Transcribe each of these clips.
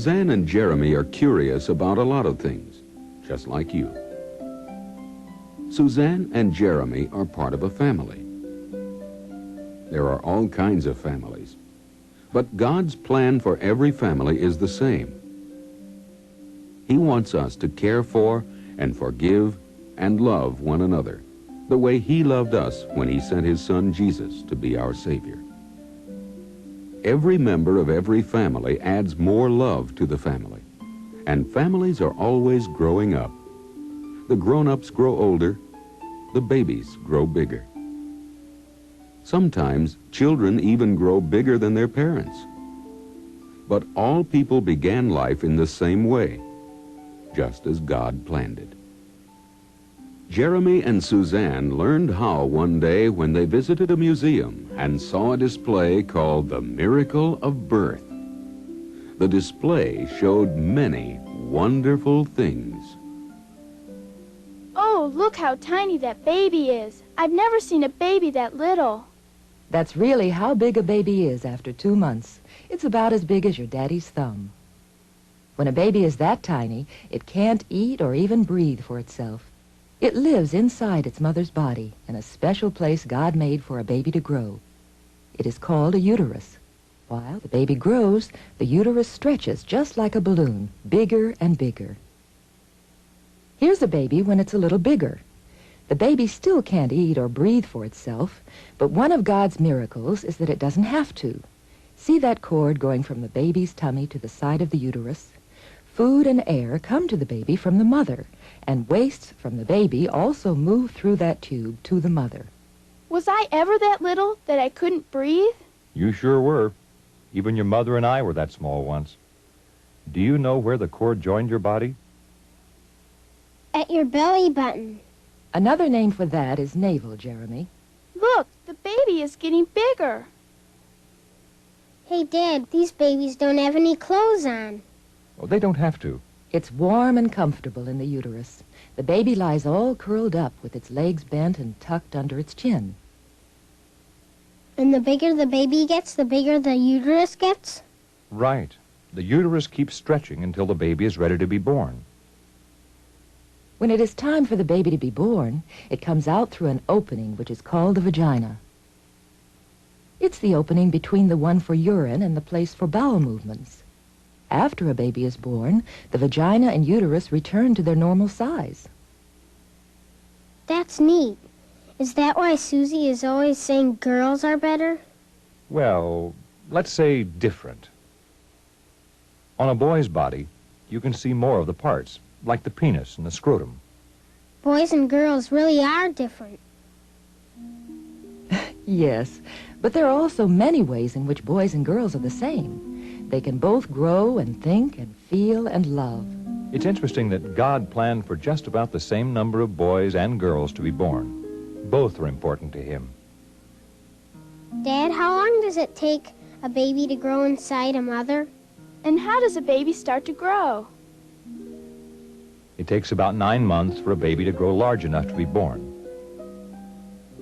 Suzanne and Jeremy are curious about a lot of things, just like you. Suzanne and Jeremy are part of a family. There are all kinds of families, but God's plan for every family is the same. He wants us to care for and forgive and love one another the way He loved us when He sent His Son Jesus to be our Savior. Every member of every family adds more love to the family, and families are always growing up. The grown-ups grow older, the babies grow bigger. Sometimes children even grow bigger than their parents. But all people began life in the same way, just as God planned it. Jeremy and Suzanne learned how one day when they visited a museum and saw a display called The Miracle of Birth. The display showed many wonderful things. Oh, look how tiny that baby is. I've never seen a baby that little. That's really how big a baby is after 2 months. It's about as big as your daddy's thumb. When a baby is that tiny, it can't eat or even breathe for itself. It lives inside its mother's body in a special place God made for a baby to grow. It is called a uterus. While the baby grows, the uterus stretches just like a balloon, bigger and bigger. Here's a baby when it's a little bigger. The baby still can't eat or breathe for itself, but one of God's miracles is that it doesn't have to. See that cord going from the baby's tummy to the side of the uterus? Food and air come to the baby from the mother, and wastes from the baby also move through that tube to the mother. Was I ever that little that I couldn't breathe? You sure were. Even your mother and I were that small once. Do you know where the cord joined your body? At your belly button. Another name for that is navel, Jeremy. Look, the baby is getting bigger. Hey, Dad, these babies don't have any clothes on. Oh, they don't have to. It's warm and comfortable in the uterus. The baby lies all curled up with its legs bent and tucked under its chin. And the bigger the baby gets, the bigger the uterus gets? Right. The uterus keeps stretching until the baby is ready to be born. When it is time for the baby to be born, it comes out through an opening which is called the vagina. It's the opening between the one for urine and the place for bowel movements. After a baby is born, the vagina and uterus return to their normal size. That's neat. Is that why Susie is always saying girls are better? Well, let's say different. On a boy's body, you can see more of the parts, like the penis and the scrotum. Boys and girls really are different. Yes, but there are also many ways in which boys and girls are the same. They can both grow and think and feel and love. It's interesting that God planned for just about the same number of boys and girls to be born. Both are important to Him. Dad, how long does it take a baby to grow inside a mother? And how does a baby start to grow? It takes about 9 months for a baby to grow large enough to be born.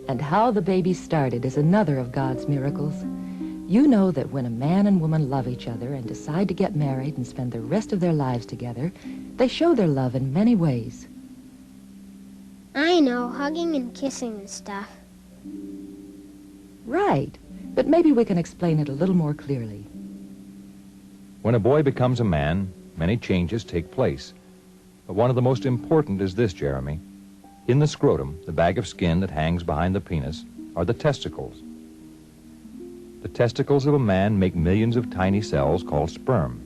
And how the baby started is another of God's miracles. You know that when a man and woman love each other and decide to get married and spend the rest of their lives together, they show their love in many ways. I know, hugging and kissing and stuff. Right, but maybe we can explain it a little more clearly. When a boy becomes a man, many changes take place. But one of the most important is this, Jeremy. In the scrotum, the bag of skin that hangs behind the penis, are the testicles. The testicles of a man make millions of tiny cells called sperm.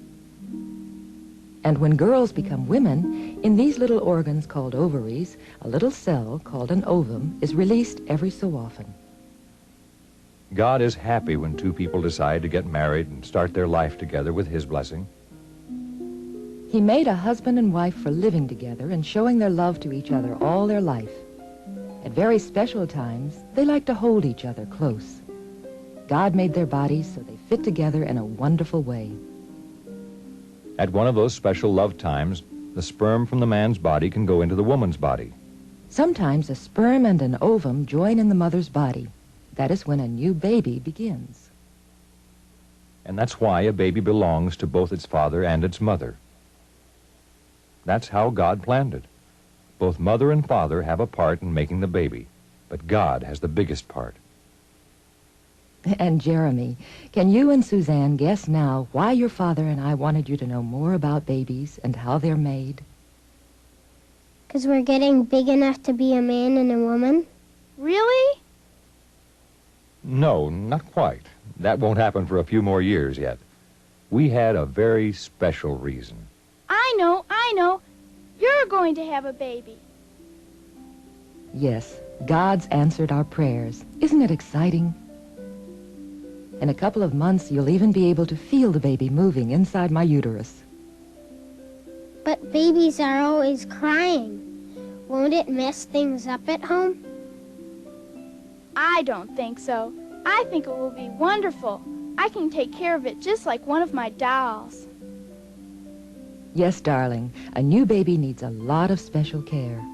And when girls become women, in these little organs called ovaries, a little cell called an ovum is released every so often. God is happy when two people decide to get married and start their life together with His blessing. He made a husband and wife for living together and showing their love to each other all their life. At very special times, they like to hold each other close. God made their bodies so they fit together in a wonderful way. At one of those special love times, the sperm from the man's body can go into the woman's body. Sometimes a sperm and an ovum join in the mother's body. That is when a new baby begins. And that's why a baby belongs to both its father and its mother. That's how God planned it. Both mother and father have a part in making the baby, but God has the biggest part. And Jeremy, can you and Suzanne guess now why your father and I wanted you to know more about babies and how they're made? 'Cause we're getting big enough to be a man and a woman. Really? No, not quite. That won't happen for a few more years yet. We had a very special reason. I know. You're going to have a baby. Yes, God's answered our prayers. Isn't it exciting? In a couple of months, you'll even be able to feel the baby moving inside my uterus. But babies are always crying. Won't it mess things up at home? I don't think so. I think it will be wonderful. I can take care of it just like one of my dolls. Yes, darling, a new baby needs a lot of special care.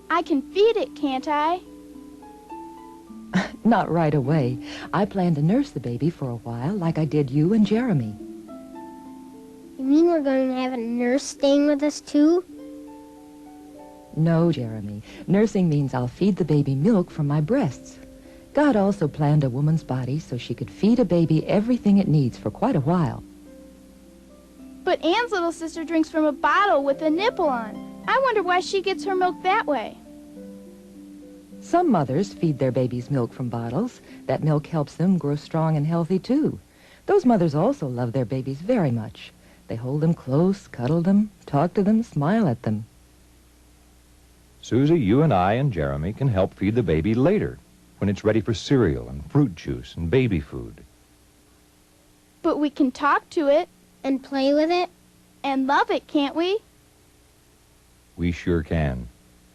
I can feed it, can't I? Not right away. I plan to nurse the baby for a while, like I did you and Jeremy. You mean we're going to have a nurse staying with us too? No, Jeremy. Nursing means I'll feed the baby milk from my breasts. God also planned a woman's body so she could feed a baby everything it needs for quite a while. But Anne's little sister drinks from a bottle with a nipple on. I wonder why she gets her milk that way. Some mothers feed their babies milk from bottles. That milk helps them grow strong and healthy, too. Those mothers also love their babies very much. They hold them close, cuddle them, talk to them, smile at them. Susie, you and I and Jeremy can help feed the baby later, when it's ready for cereal and fruit juice and baby food. But we can talk to it. And play with it? And love it, can't we? We sure can.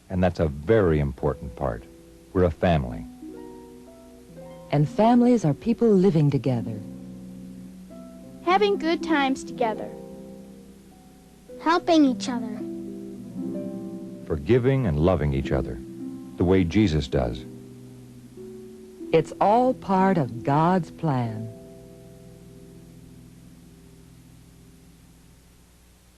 And that's a very important part. We're a family. And families are people living together. Having good times together. Helping each other. Forgiving and loving each other, the way Jesus does. It's all part of God's plan.